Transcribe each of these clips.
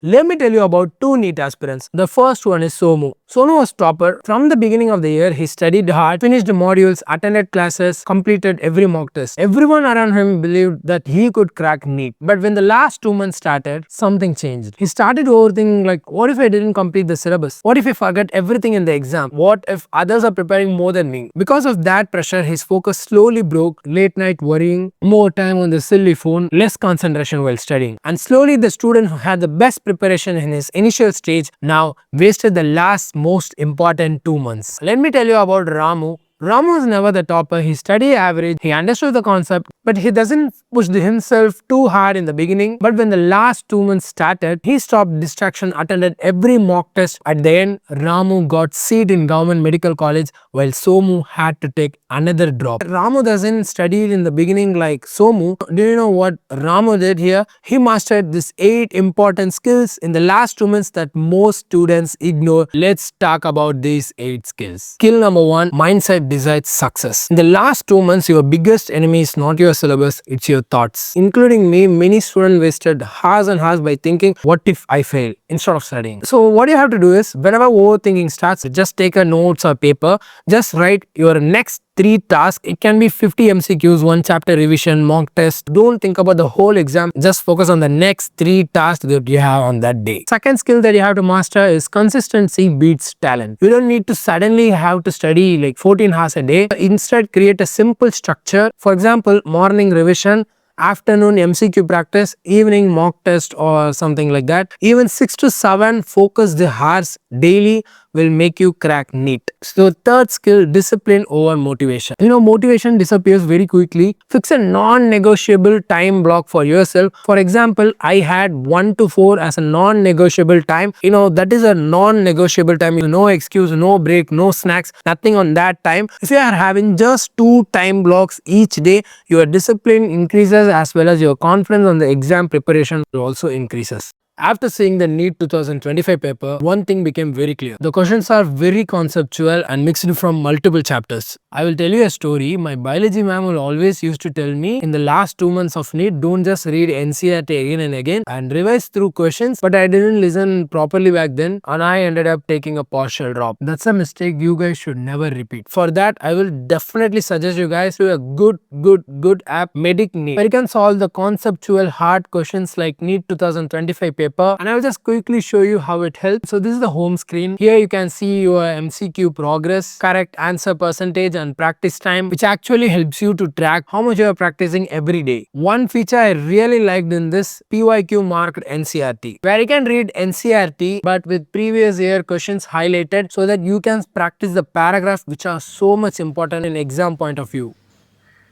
Let me tell you about two NEET aspirants. The first one is Somu. Somu was topper. From the beginning of the year, he studied hard, finished modules, attended classes, completed every mock test. Everyone around him believed that he could crack NEET. But when the last 2 months started, something changed. He started overthinking like, what if I didn't complete the syllabus? What if I forget everything in the exam? What if others are preparing more than me? Because of that pressure, his focus slowly broke. Late night worrying, more time on the silly phone, less concentration while studying. And slowly the student who had the best preparation in his initial stage now wasted the last most important 2 months. Let me tell you about Ramu. Ramu was never the topper. He studied average, he understood the concept, but he doesn't push himself too hard in the beginning. But when the last 2 months started, he stopped distraction, attended every mock test. At the end, Ramu got seat in government medical college while Somu had to take another drop. Ramu doesn't study in the beginning like Somu. Do you know what Ramu did here? He mastered these 8 important skills in the last 2 months that most students ignore. Let's talk about these 8 skills. Skill number 1, mindset decides success. In the last 2 months, your biggest enemy is not your syllabus, it's your thoughts. Including me, many students wasted hours and hours by thinking, what if I fail, instead of studying. So what you have to do is, whenever overthinking starts, just take a notes or paper, just write your next 3 tasks. It can be 50 MCQs, 1 chapter revision, mock test. Don't think about the whole exam. Just focus on the next 3 tasks that you have on that day. Second skill that you have to master is consistency beats talent. You don't need to suddenly have to study like 14 hours a day. Instead, create a simple structure. For example, morning revision, afternoon MCQ practice, evening mock test or something like that. Even 6 to 7 focused hours daily will make you crack NEET. So third skill, discipline over motivation. You know, motivation disappears very quickly. Fix a non-negotiable time block for yourself. For example, I had 1 to 4 as a non-negotiable time. You know, that is a non-negotiable time. No excuse, no break, no snacks, nothing on that time. If you are having just 2 time blocks each day, your discipline increases as well as your confidence on the exam preparation also increases. After seeing the NEET 2025 paper, one thing became very clear. The questions are very conceptual and mixed from multiple chapters. I will tell you a story. My biology ma'am will always used to tell me in the last 2 months of NEET, don't just read NCERT again and again and revise through questions. But I didn't listen properly back then and I ended up taking a partial drop. That's a mistake you guys should never repeat. For that, I will definitely suggest you guys to a good app, Medic NEET, where you can solve the conceptual hard questions like NEET 2025 paper. And I will just quickly show you how it helps. So this is the home screen. Here you can see your MCQ progress, correct answer percentage and practice time, which actually helps you to track how much you are practicing every day. One feature I really liked in this, PYQ marked NCERT, where you can read NCERT but with previous year questions highlighted so that you can practice the paragraphs which are so much important in exam point of view.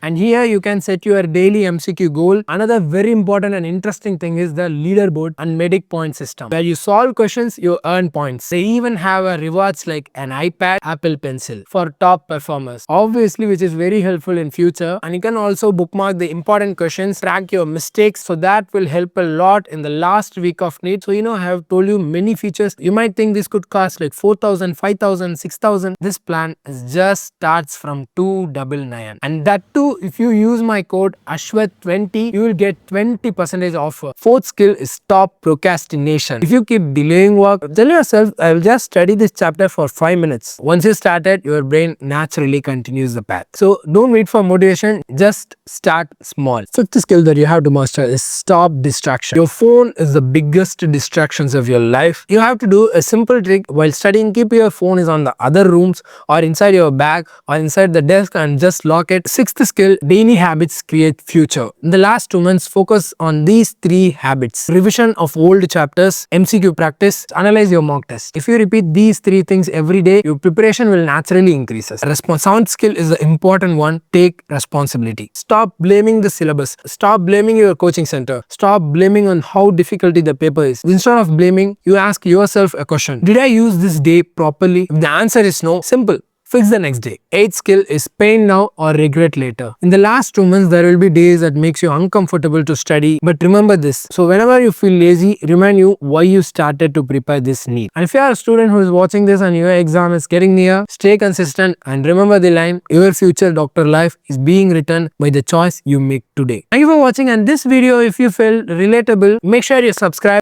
And here you can set your daily MCQ goal. Another very important and interesting thing is the leaderboard and Medic point system, where you solve questions, you earn points. They even have a rewards like an iPad, Apple Pencil for top performers, obviously, which is very helpful in future. And you can also bookmark the important questions, track your mistakes, so that will help a lot in the last week of NEET. So you know, I have told you many features. You might think this could cost like 4,000, 5,000, 6,000. This plan is just starts from 299, and that too, if you use my code ASHWADH20, you will get 20% offer. Fourth skill is stop procrastination. If you keep delaying work, tell yourself, I will just study this chapter for 5 minutes. Once you started, your brain naturally continues the path. So don't wait for motivation, just start small. Fifth skill that you have to master is stop distraction. Your phone is the biggest distractions of your life. You have to do a simple trick while studying. Keep your phone is on the other rooms or inside your bag or inside the desk and just lock it. Sixth skill, daily habits create future. In the last 2 months, focus on these 3 habits: revision of old chapters, MCQ practice, analyze your mock test. If you repeat these 3 things every day, your preparation will naturally increase. Seventh skill is the important one. Take responsibility. Stop blaming the syllabus. Stop blaming your coaching center. Stop blaming on how difficult the paper is. Instead of blaming, you ask yourself a question: did I use this day properly? If the answer is no, simple, fix the next day. Eighth skill is pain now or regret later. In the last 2 months, there will be days that makes you uncomfortable to study, but remember this. So whenever you feel lazy, remind you why you started to prepare this NEET. And if you are a student who is watching this and your exam is getting near, stay consistent and remember the line, your future doctor life is being written by the choice you make today. Thank you for watching, and this video, if you felt relatable, make sure you subscribe.